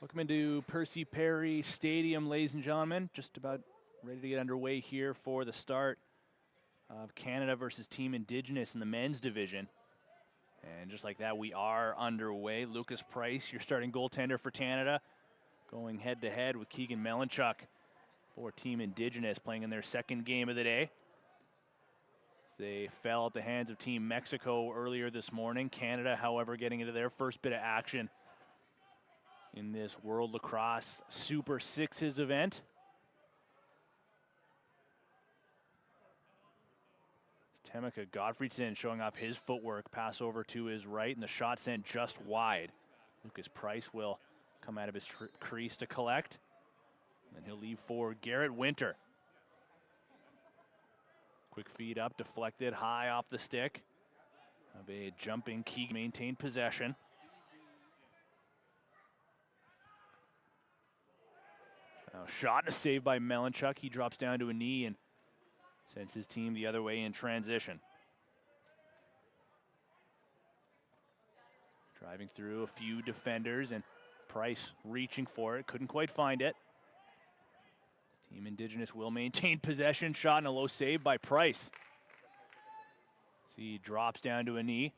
Welcome into Percy Perry Stadium, ladies and gentlemen. Just about ready to get underway here for the start of Canada versus Team Indigenous in the men's division. And just like that, we are underway. Lucas Price, your starting goaltender for Canada, going head-to-head with Keegan Melanchuk for Team Indigenous, playing in their second game of the day. They fell at the hands of Team Mexico earlier this morning. Canada, however, getting into their first bit of action in this World Lacrosse Super Sixes event. Temeka Gottfriedson showing off his footwork, pass over to his right, and the shot sent just wide. Lucas Price will come out of his crease to collect, and he'll leave for Garrett Winter. Quick feed up, deflected high off the stick of a jumping Keegan, maintained possession. Now, shot and a save by Melanchuk. He drops down to a knee and sends his team the other way in transition. Driving through a few defenders, and Price reaching for it. Couldn't quite find it. Team Indigenous will maintain possession. Shot and a low save by Price. See, he drops down to a knee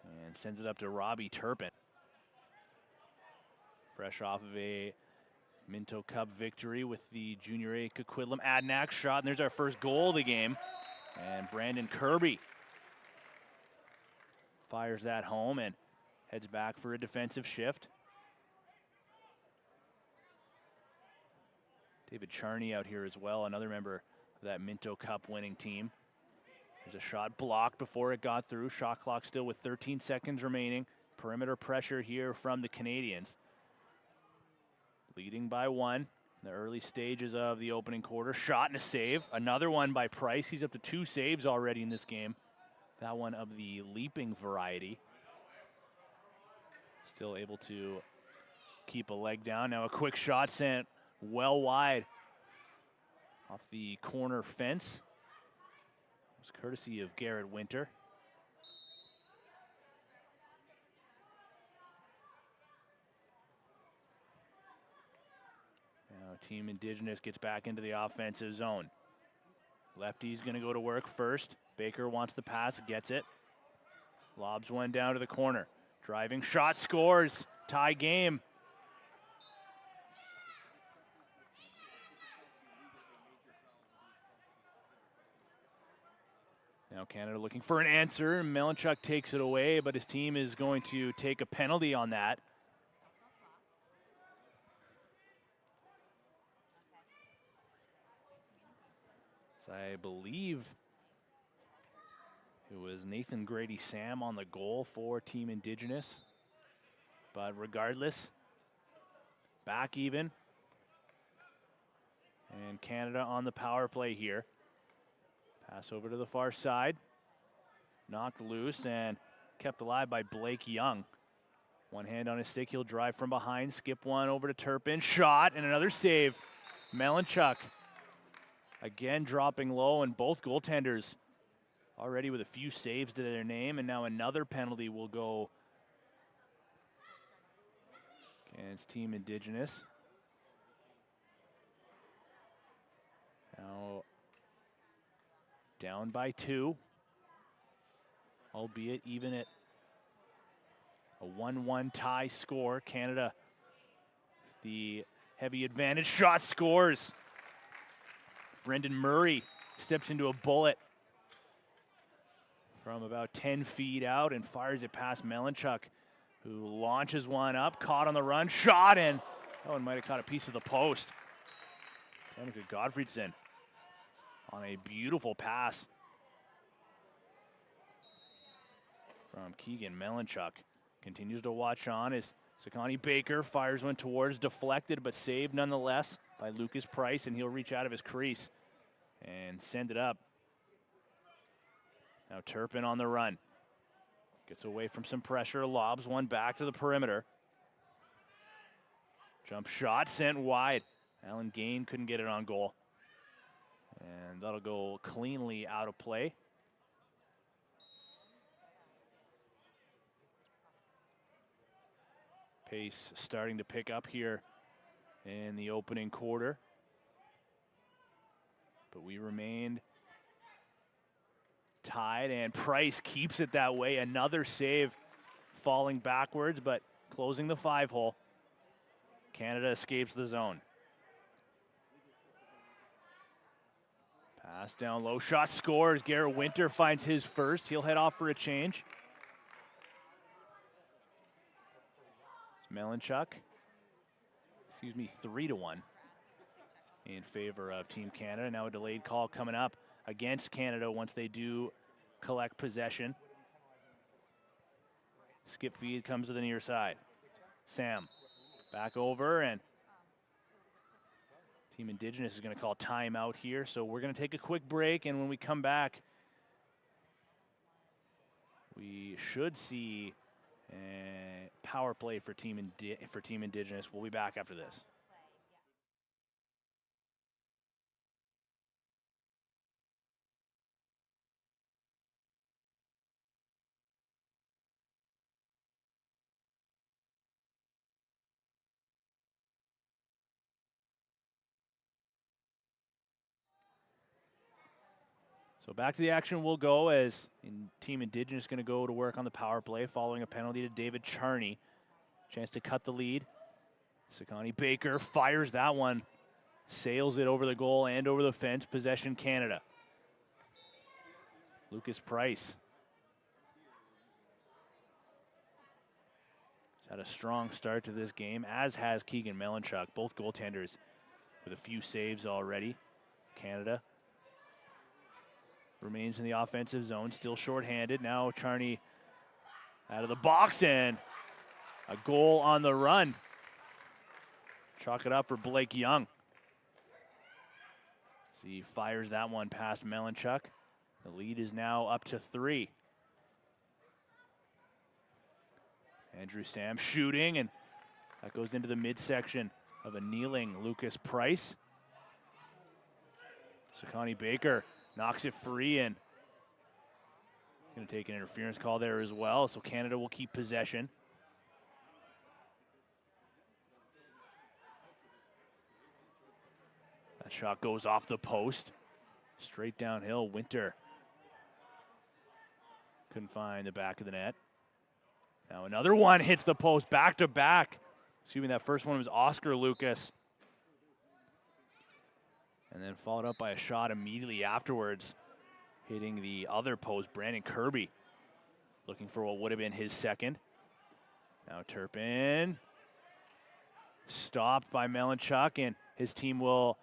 and sends it up to Robbie Turpin. Fresh off of a Minto Cup victory with the Junior A Coquitlam Adanac shot, and there's our first goal of the game. And Brandon Kirby fires that home and heads back for a defensive shift. David Charney out here as well, another member of that Minto Cup winning team. There's a shot blocked before it got through. Shot clock still with 13 seconds remaining. Perimeter pressure here from the Canadians. Leading by one in the early stages of the opening quarter. Shot and a save. Another one by Price. He's up to 2 saves already in this game. That one of the leaping variety. Still able to keep a leg down. Now a quick shot sent well wide off the corner fence. It was courtesy of Garrett Winter. Team Indigenous gets back into the offensive zone. Lefty's going to go to work first. Baker wants the pass, gets it. Lobs one down to the corner. Driving shot, scores. Tie game. Now Canada looking for an answer. Melanchuk takes it away, but his team is going to take a penalty on that. I believe it was Nathan Grady Sam on the goal for Team Indigenous. But regardless, back even. And Canada on the power play here. Pass over to the far side. Knocked loose and kept alive by Blake Young. One hand on his stick, he'll drive from behind, skip one over to Turpin. Shot and another save. Melanchuk again dropping low, and both goaltenders already with a few saves to their name, and now another penalty will go against Team Indigenous. Now down by 2, albeit even at a 1-1 tie score. Canada, the heavy advantage. Shot, scores. Brendan Murray steps into a bullet from about 10 feet out and fires it past Melanchuk, who launches one up, caught on the run, shot, and that one might have caught a piece of the post. Temeka Gottfriedson on a beautiful pass from Keegan Melanchuk. Continues to watch on as Sakani Baker fires one towards, deflected but saved nonetheless by Lucas Price, and he'll reach out of his crease and send it up. Now Turpin on the run. Gets away from some pressure, lobs one back to the perimeter. Jump shot sent wide. Alan Gain couldn't get it on goal. And that'll go cleanly out of play. Pace starting to pick up here in the opening quarter. But we remained tied, and Price keeps it that way. Another save, falling backwards, but closing the 5-hole. Canada escapes the zone. Pass down low, shot scores. Garrett Winter finds his first. He'll head off for a change. It's Melanchuk. 3-1 in favor of Team Canada. Now a delayed call coming up against Canada once they do collect possession. Skip feed comes to the near side. Sam back over, and Team Indigenous is going to call timeout here. So we're going to take a quick break, and when we come back, we should see a power play for Team Indigenous. We'll be back after this. So back to the action we'll go, as Team Indigenous going to go to work on the power play following a penalty to David Charney. Chance to cut the lead. Sakani Baker fires that one, sails it over the goal and over the fence. Possession Canada. Lucas Price has had a strong start to this game, as has Keegan Melanchuk, both goaltenders with a few saves already. Canada remains in the offensive zone, still shorthanded. Now Charney out of the box, and a goal on the run. Chalk it up for Blake Young. So he fires that one past Melanchuk. The lead is now up to 3. Andrew Sam shooting, and that goes into the midsection of a kneeling Lucas Price. Sakani Baker knocks it free, and going to take an interference call there as well. So Canada will keep possession. That shot goes off the post. Straight downhill. Winter couldn't find the back of the net. Now another one hits the post, back to back. Excuse me, that first one was Oscar Lucas. And then followed up by a shot immediately afterwards, hitting the other post. Brandon Kirby looking for what would have been his second. Now Turpin stopped by Melanchuk, and his team will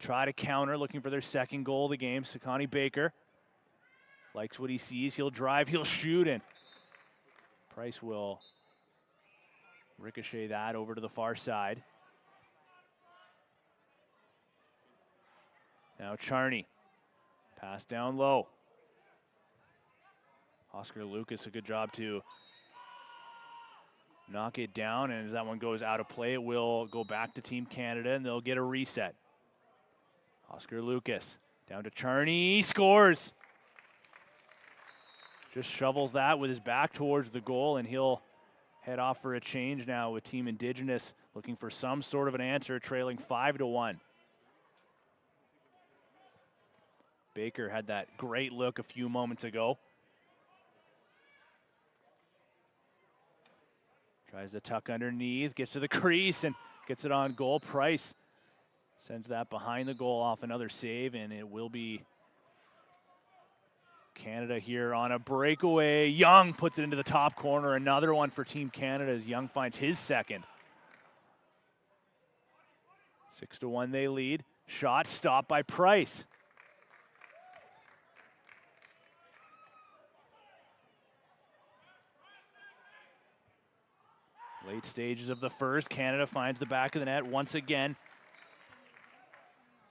try to counter, looking for their second goal of the game. Sakani Baker likes what he sees. He'll drive, he'll shoot, and Price will ricochet that over to the far side. Now Charney, pass down low. Oscar Lucas, a good job to knock it down, and as that one goes out of play, it will go back to Team Canada, and they'll get a reset. Oscar Lucas down to Charney, scores. Just shovels that with his back towards the goal, and he'll head off for a change now with Team Indigenous looking for some sort of an answer, trailing 5-1. Baker had that great look a few moments ago. Tries to tuck underneath, gets to the crease, and gets it on goal. Price sends that behind the goal off another save, and it will be Canada here on a breakaway. Young puts it into the top corner. Another one for Team Canada as Young finds his second. 6-1 they lead. Shot stopped by Price. Late stages of the first, Canada finds the back of the net once again.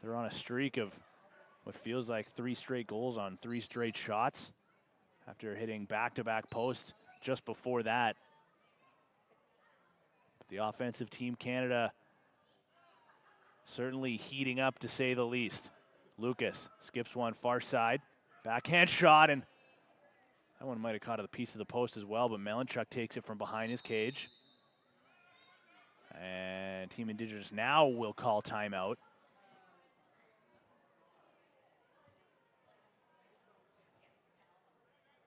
They're on a streak of what feels like 3 straight goals on 3 straight shots after hitting back-to-back posts just before that. But the offensive Team Canada certainly heating up, to say the least. Lucas skips one far side, backhand shot, and that one might have caught a piece of the post as well, but Melanchuk takes it from behind his cage. And Team Indigenous now will call timeout.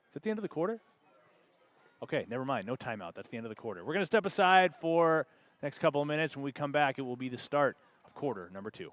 Is that the end of the quarter? Okay, never mind. No timeout. That's the end of the quarter. We're going to step aside for the next couple of minutes. When we come back, it will be the start of quarter number 2.